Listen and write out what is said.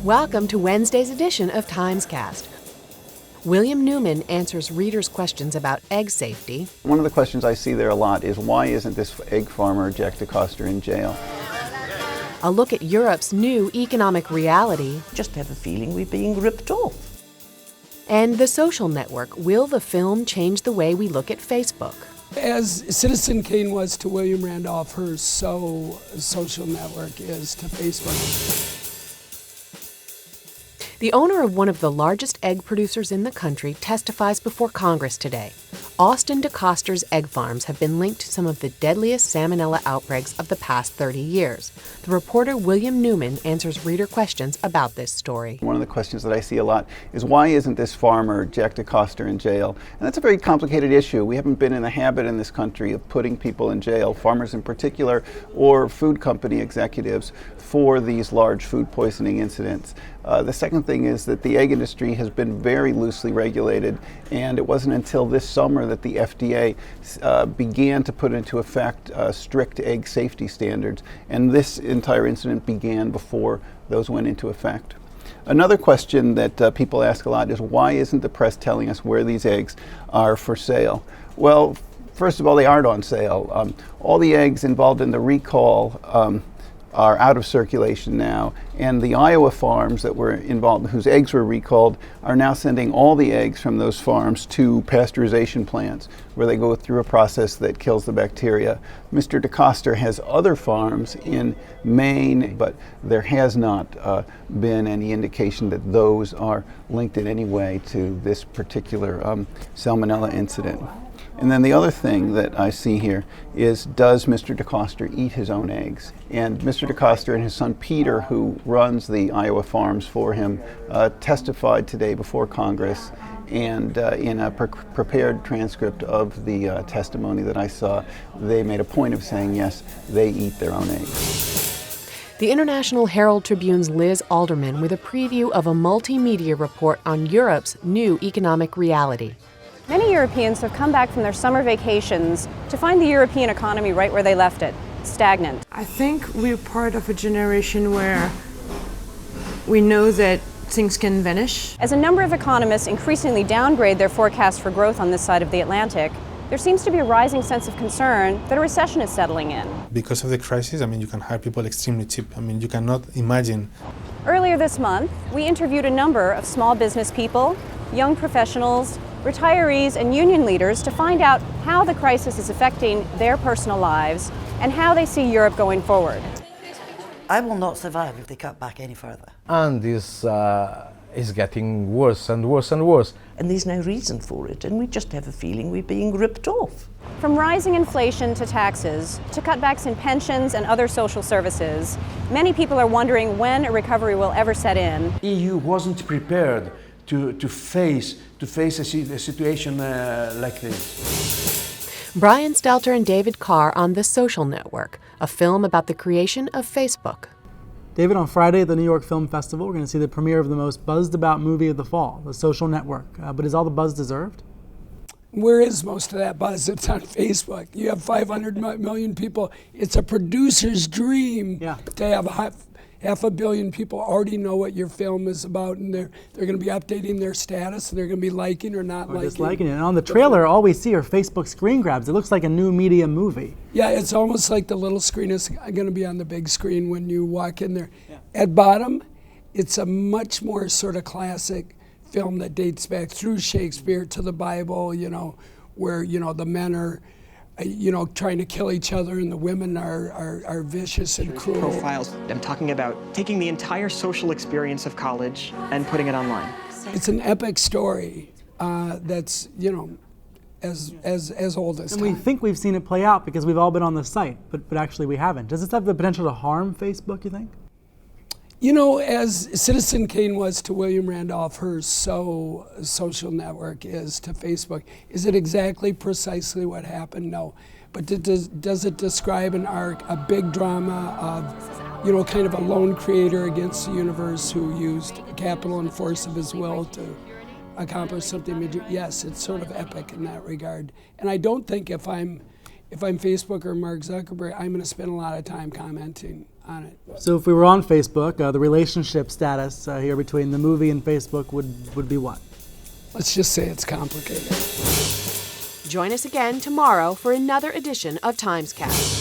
Welcome to Wednesday's edition of TimesCast. William Newman answers readers' questions about egg safety. One of the questions I see there a lot is, why isn't this egg farmer, Jack DeCoster, in jail? A look at Europe's new economic reality. Just have a feeling we're being ripped off. And The Social Network. Will the film change the way we look at Facebook? As Citizen Kane was to William Randolph Hearst, so Social Network is to Facebook. The owner of one of the largest egg producers in the country testifies before Congress today. Austin DeCoster's egg farms have been linked to some of the deadliest salmonella outbreaks of the past 30 years. The reporter William Newman answers reader questions about this story. One of the questions that I see a lot is, why isn't this farmer, Jack DeCoster, in jail? And that's a very complicated issue. We haven't been in the habit in this country of putting people in jail, farmers in particular, or food company executives, for these large food poisoning incidents. The second thing is that the egg industry has been very loosely regulated, and it wasn't until this summer that the FDA began to put into effect strict egg safety standards, and this entire incident began before those went into effect. Another question that people ask a lot is, why isn't the press telling us where these eggs are for sale? Well, first of all, they aren't on sale. All the eggs involved in the recall are out of circulation now, and the Iowa farms that were involved, whose eggs were recalled, are now sending all the eggs from those farms to pasteurization plants, where they go through a process that kills the bacteria. Mr. DeCoster has other farms in Maine, but there has not been any indication that those are linked in any way to this particular salmonella incident. And then the other thing that I see here is, does Mr. DeCoster eat his own eggs? And Mr. DeCoster and his son Peter, who runs the Iowa farms for him, testified today before Congress, and in a prepared transcript of the testimony that I saw, they made a point of saying, yes, they eat their own eggs. The International Herald Tribune's Liz Alderman with a preview of a multimedia report on Europe's new economic reality. Many Europeans have come back from their summer vacations to find the European economy right where they left it, stagnant. I think we're part of a generation where we know that things can vanish. As a number of economists increasingly downgrade their forecasts for growth on this side of the Atlantic, there seems to be a rising sense of concern that a recession is settling in. Because of the crisis, you can hire people extremely cheap. You cannot imagine. Earlier this month, we interviewed a number of small business people, young professionals, retirees, and union leaders to find out how the crisis is affecting their personal lives and how they see Europe going forward. I will not survive if they cut back any further. And this is getting worse and worse and worse. And there's no reason for it, and we just have a feeling we're being ripped off. From rising inflation to taxes, to cutbacks in pensions and other social services, many people are wondering when a recovery will ever set in. EU wasn't prepared to face a situation like this. Brian Stelter and David Carr on The Social Network, a film about the creation of Facebook. David, on Friday at the New York Film Festival, we're going to see the premiere of the most buzzed-about movie of the fall, The Social Network. But is all the buzz deserved? Where is most of that buzz? It's on Facebook. You have 500 million people. It's a producer's dream to have half a billion people already know what your film is about, and they're going to be updating their status, and they're going to be liking or not liking. Disliking it. And on the trailer, all we see are Facebook screen grabs. It looks like a new media movie. Yeah, it's almost like the little screen is going to be on the big screen when you walk in there. Yeah. At bottom, it's a much more sort of classic film that dates back through Shakespeare to the Bible, where, the men are trying to kill each other, and the women are vicious and cruel. Profiles. I'm talking about taking the entire social experience of college and putting it online. It's an epic story that's, as old as time. And we think we've seen it play out because we've all been on the site, but actually we haven't. Does this have the potential to harm Facebook, you think? As Citizen Kane was to William Randolph Hearst, so Social Network is to Facebook. Is it exactly precisely what happened? No. But does it describe an arc, a big drama of, kind of a lone creator against the universe who used capital and force of his will to accomplish something major? Yes, it's sort of epic in that regard. And I don't think if I'm if I'm Facebook or Mark Zuckerberg, I'm going to spend a lot of time commenting on it. So if we were on Facebook, the relationship status here between the movie and Facebook would be what? Let's just say it's complicated. Join us again tomorrow for another edition of TimesCast.